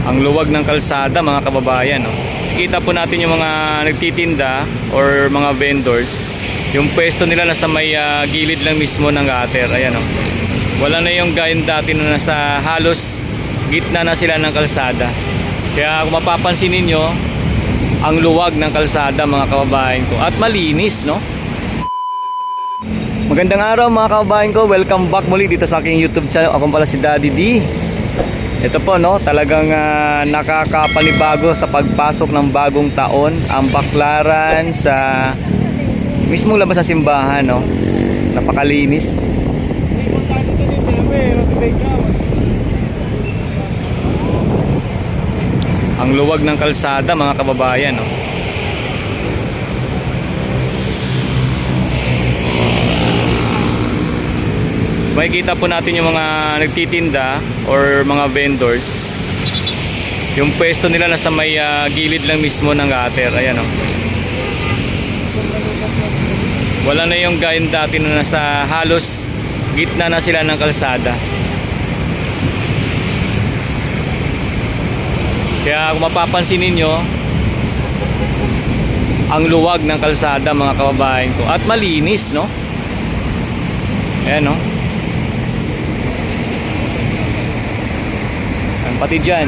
Ang luwag ng kalsada mga kababayan, no? Kita po natin yung mga nagtitinda or mga vendors. Yung pwesto nila nasa may gilid lang mismo ng gutter. Ayan, no? Wala na yung gayon dati na nasa halos gitna na sila ng kalsada. Kaya kung mapapansin ninyo, ang luwag ng kalsada mga kababayan ko. At malinis, no? Magandang araw mga kababayan ko. Welcome back muli dito sa aking YouTube channel. Ako pala si Daddy D. Ito po, no, talagang nakakapanibago sa pagpasok ng bagong taon ang Baclaran sa mismong labas ng simbahan, no. Napakalinis. Ang luwag ng kalsada mga kababayan, no. Makikita po natin yung mga nagtitinda or mga vendors. Yung pwesto nila nasa may gilid lang mismo ng gutter. Ayan, o. Wala na yung gayon dati na nasa halos gitna na sila ng kalsada. Kaya kung mapapansin ninyo, ang luwag ng kalsada mga kababayan ko. At malinis, no? Ayan, no? Pati dyan.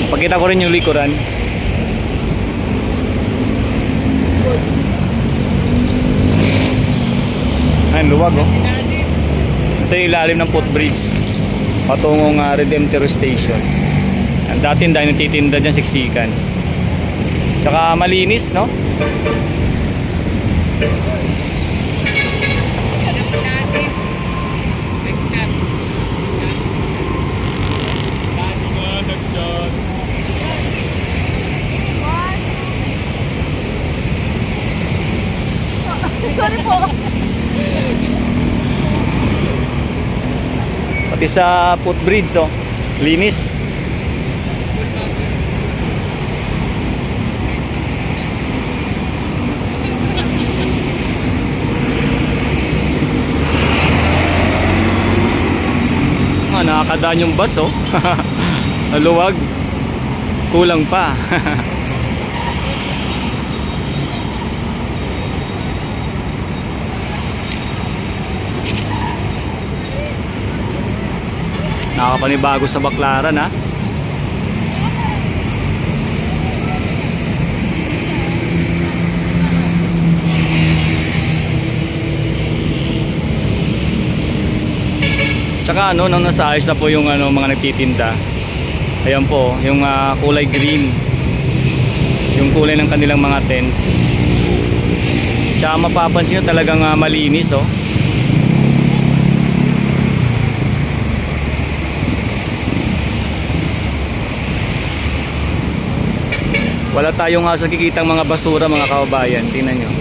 Pakita ko rin yung likuran. Ayan, luwag, oh. Ito yung ilalim ng footbridge patungong Redemptor Station. Ang dating dahil nagtitinda dyan siksikan. Tsaka malinis, no? Sorry po. Pati sa footbridge, oh, linis. Nakakadaan yung bus, oh. Luwag. Kulang pa. Nakakapanibago sa Baclaran, ha. Tsaka ano, nang nasa ayos na po yung mga nagtitinda. Ayan po, yung kulay green. Yung kulay ng kanilang mga tent. Tsaka mapapansin nyo talagang malinis, oh. Wala tayong nakikitang mga basura mga kababayan. Tingnan nyo.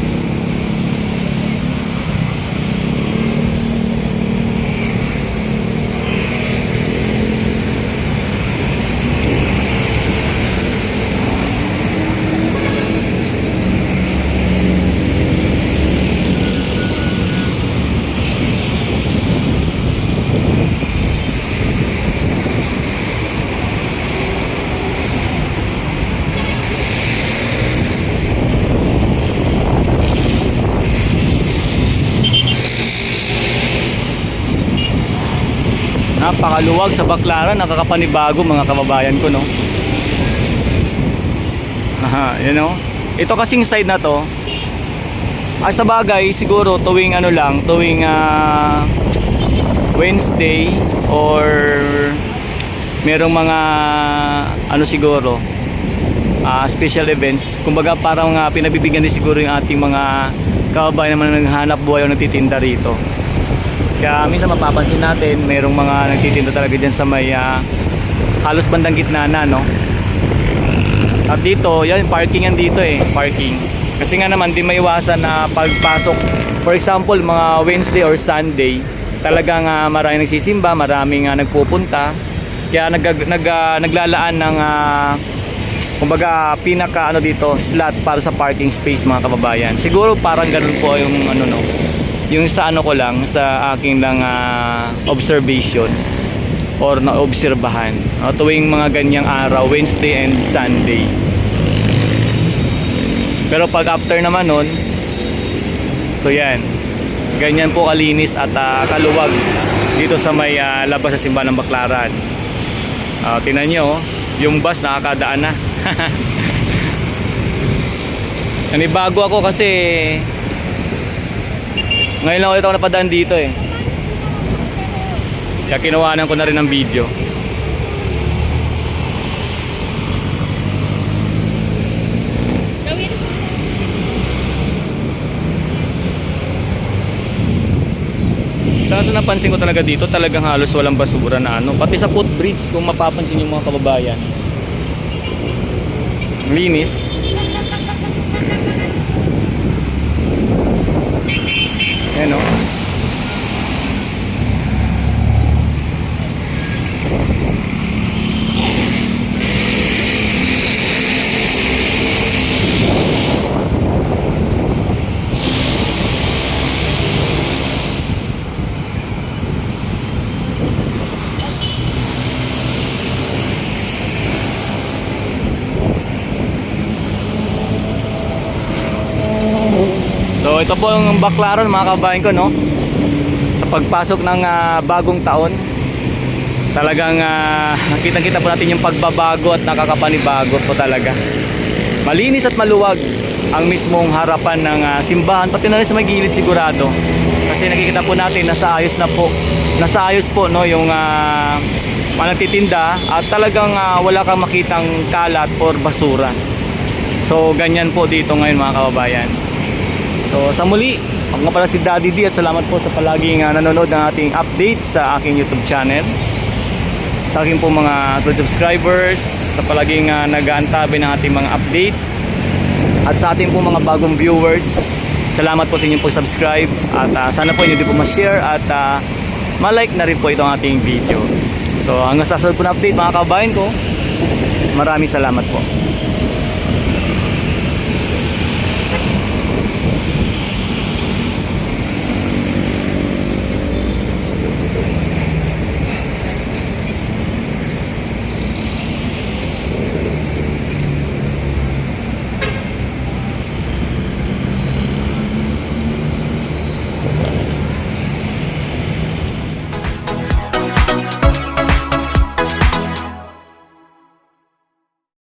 Napakaluwag sa Baclaran, nakakapanibago mga kababayan ko, no. You know, ito kasing side na to, ay sa bagay siguro tuwing tuwing Wednesday or merong mga siguro special events, kumbaga parang pinabibigyan din siguro yung ating mga kababayan naman na naghahanap buhay o nagtitinda rito. Kaya minsan mapapansin natin mayroong mga nagtitinda talaga dyan sa may halos bandang gitna na, no. At dito, yan, parkingan dito parking. Kasi nga naman, di maiwasan na pagpasok, for example, mga Wednesday or Sunday, talagang maraming nagsisimba, maraming nagpupunta. Kaya naglalaan ng kumbaga pinaka dito slot para sa parking space mga kababayan. Siguro parang ganun po yung yung sa ko lang, sa aking lang observation or naobserbahan tuwing mga ganyang araw, Wednesday and Sunday. Pero pag after naman nun, so yan, ganyan po kalinis at kaluwag dito sa may labas sa simbahan ng Baclaran. Tingnan nyo, yung bus nakakadaan na. Nanibago ako kasi ngayon lang ulit ako napadaan dito Kaya kinuhanan ko na rin ng video. Sa napansin ko talaga dito, talagang halos walang basura na pati sa footbridge kung mapapansin yung mga kababayan. Linis. Ayan o. So ito po ang Baclaran mga kabayan ko sa pagpasok ng bagong taon. Talagang nakita-kita po natin yung pagbabago at nakakapanibago po talaga. Malinis at maluwag ang mismong harapan ng simbahan, pati na rin sa may gilid sigurado. Kasi nakikita po natin nasa ayos po yung mga nagtitinda at talagang wala kang makitang kalat or basura. So ganyan po dito ngayon mga kababayan. So sa muli, ako nga pala si Daddy D at salamat po sa palaging nanonood ng ating update sa aking YouTube channel. Sa aking po mga subscribers, sa palaging nag-aantabi ng ating mga update. At sa ating po mga bagong viewers, salamat po sa inyong pag-subscribe. At sana po inyo din po ma-share at ma-like na rin po itong ating video. So hanggang sa susunod po na update mga kabayan ko, maraming salamat po.